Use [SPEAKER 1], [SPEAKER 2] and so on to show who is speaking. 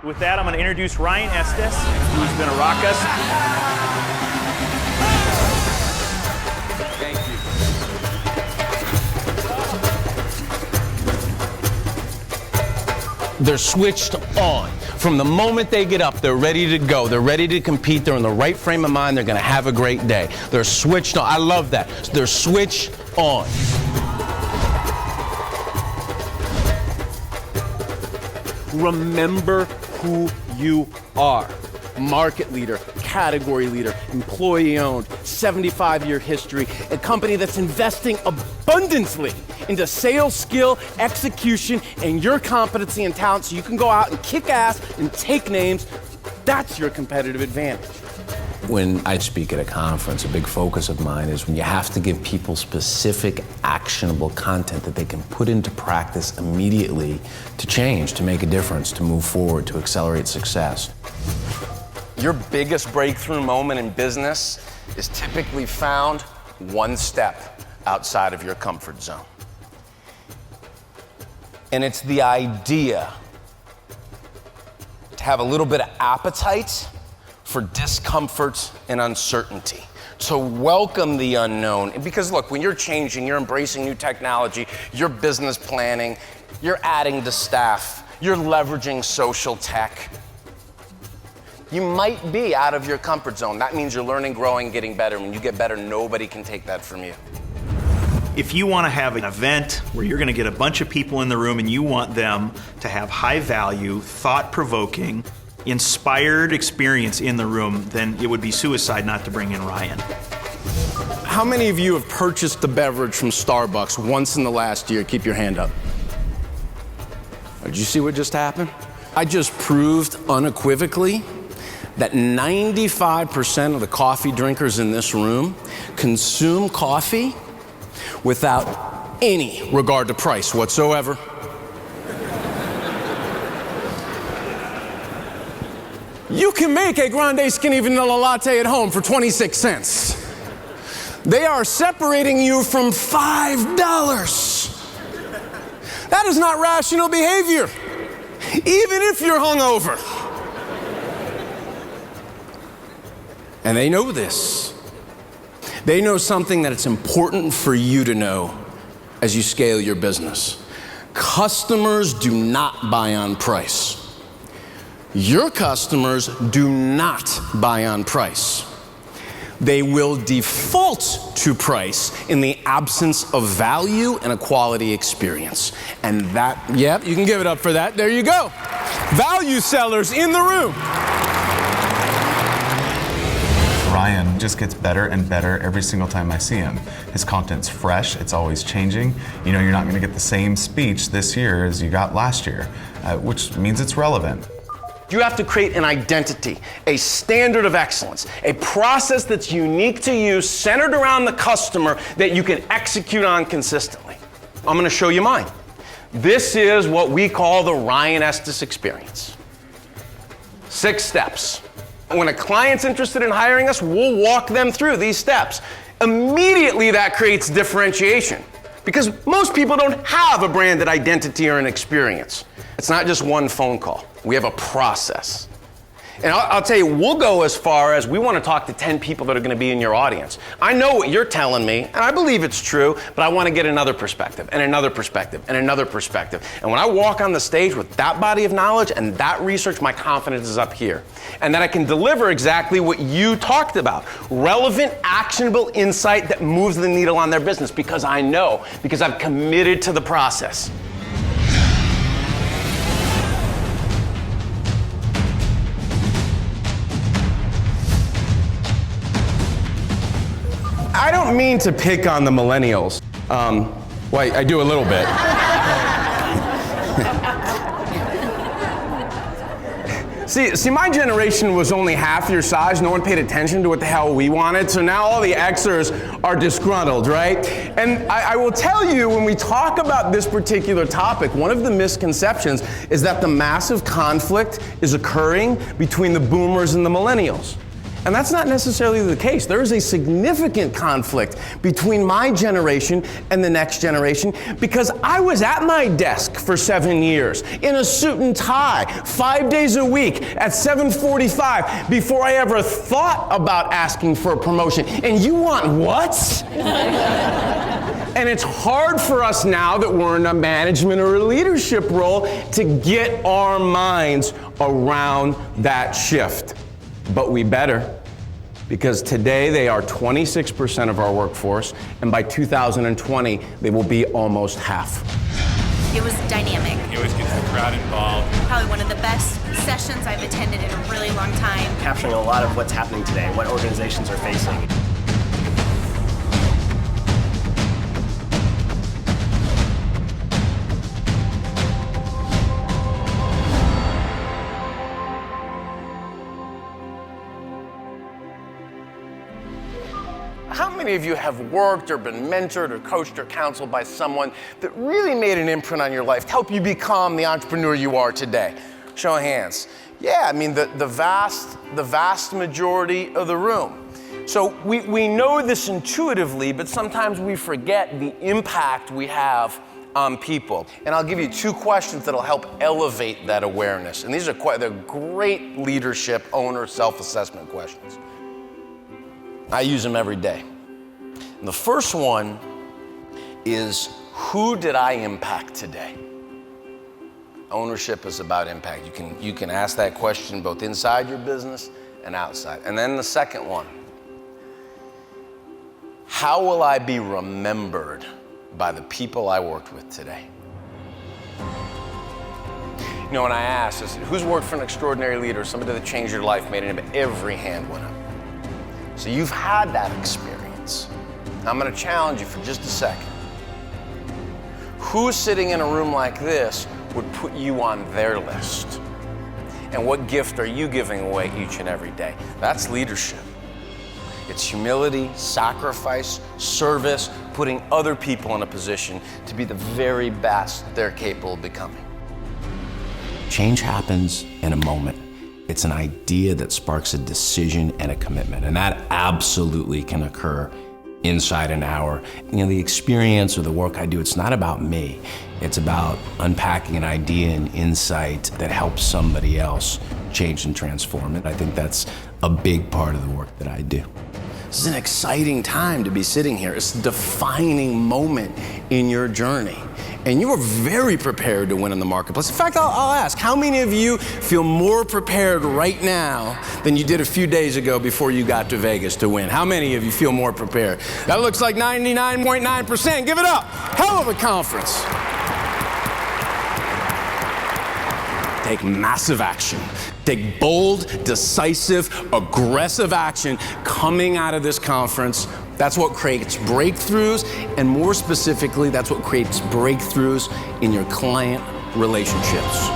[SPEAKER 1] With that, I'm going to introduce Ryan Estis, who's going to rock us.
[SPEAKER 2] Thank you. They're switched on. From the moment they get up, they're ready to go. They're ready to compete. They're in the right frame of mind. They're going to have a great day. They're switched on. I love that. They're switched on. Remember who you are. Market leader, category leader, employee-owned, 75-year history, a company that's investing abundantly into sales skill, execution, and your competency and talent so you can go out and kick ass and take names. That's your competitive advantage. When I speak at a conference, a big focus of mine is when you have to give people specific, actionable content that they can put into practice immediately to change, to make a difference, to move forward, to accelerate success. Your biggest breakthrough moment in business is typically found one step outside of your comfort zone. And it's the idea to have a little bit of appetite for discomfort and uncertainty, to welcome the unknown. Because look, when you're changing, you're embracing new technology, you're business planning, you're adding to staff, you're leveraging social tech, you might be out of your comfort zone. That means you're learning, growing, getting better. When you get better, nobody can take that from you.
[SPEAKER 1] If you want to have an event where you're going to get a bunch of people in the room and you want them to have high value, thought-provoking, inspired experience in the room, then it would be suicide not to bring in Ryan.
[SPEAKER 2] How many of you have purchased a beverage from Starbucks once in the last year? Keep your hand up. Did you see what just happened? I just proved unequivocally that 95% of the coffee drinkers in this room consume coffee without any regard to price whatsoever. You can make a grande skinny vanilla latte at home for 26 cents. They are separating you from $5. That is not rational behavior, even if you're hungover. And they know this. They know something that it's important for you to know as you scale your business. Customers do not buy on price. Your customers do not buy on price. They will default to price in the absence of value and a quality experience. And that, yep, you can give it up for that. There you go. Value sellers in the room.
[SPEAKER 3] Ryan just gets better and better every single time I see him. His content's fresh, it's always changing. You know, you're not gonna get the same speech this year as you got last year, which means it's relevant.
[SPEAKER 2] You have to create an identity, a standard of excellence, a process that's unique to you, centered around the customer that you can execute on consistently. I'm gonna show you mine. This is what we call the Ryan Estis experience. 6 steps. When a client's interested in hiring us, we'll walk them through these steps. Immediately that creates differentiation because most people don't have a branded identity or an experience. It's not just one phone call. We have a process. And I'll tell you, we'll go as far as we want to talk to 10 people that are going to be in your audience. I know what you're telling me, and I believe it's true, but I want to get another perspective, and another perspective, and another perspective. And when I walk on the stage with that body of knowledge and that research, my confidence is up here. And that I can deliver exactly what you talked about. Relevant, actionable insight that moves the needle on their business because I know, because I've committed to the process. I don't mean to pick on the millennials. Well, I do a little bit. See, my generation was only half your size. No one paid attention to what the hell we wanted. So now all the Xers are disgruntled, right? And I will tell you, when we talk about this particular topic, one of the misconceptions is that the massive conflict is occurring between the boomers and the millennials. And that's not necessarily the case. There is a significant conflict between my generation and the next generation because I was at my desk for 7 years in a suit and tie, 5 days a week at 7:45 before I ever thought about asking for a promotion. And you want what? And it's hard for us now that we're in a management or a leadership role to get our minds around that shift. But we better, because today they are 26% of our workforce, and by 2020, they will be almost half.
[SPEAKER 4] It was dynamic.
[SPEAKER 5] It always gets the crowd involved.
[SPEAKER 4] Probably one of the best sessions I've attended in a really long time.
[SPEAKER 6] Capturing a lot of what's happening today, what organizations are facing.
[SPEAKER 2] How many of you have worked or been mentored or coached or counseled by someone that really made an imprint on your life to help you become the entrepreneur you are today? Show of hands. Yeah, I mean the vast majority of the room. So we know this intuitively, but sometimes we forget the impact we have on people. And I'll give you 2 questions that'll help elevate that awareness. And these are they're great leadership, owner, self-assessment questions. I use them every day. And the first one is, who did I impact today? Ownership is about impact. You can ask that question both inside your business and outside. And then the second one, how will I be remembered by the people I worked with today? You know, when I asked, I said, who's worked for an extraordinary leader, somebody that changed your life, made an impact? Every hand went up. So you've had that experience. I'm going to challenge you for just a second. Who sitting in a room like this would put you on their list? And what gift are you giving away each and every day? That's leadership. It's humility, sacrifice, service, putting other people in a position to be the very best they're capable of becoming.
[SPEAKER 7] Change happens in a moment. It's an idea that sparks a decision and a commitment, and that absolutely can occur inside an hour. You know, the experience or the work I do, it's not about me. It's about unpacking an idea and insight that helps somebody else change and transform it. I think that's a big part of the work that I do.
[SPEAKER 2] This is an exciting time to be sitting here. It's a defining moment in your journey. And you are very prepared to win in the marketplace. In fact, I'll ask, how many of you feel more prepared right now than you did a few days ago before you got to Vegas to win? How many of you feel more prepared? That looks like 99.9%. Give it up. Hell of a conference. Take massive action. Take bold, decisive, aggressive action coming out of this conference. That's what creates breakthroughs, and more specifically, that's what creates breakthroughs in your client relationships.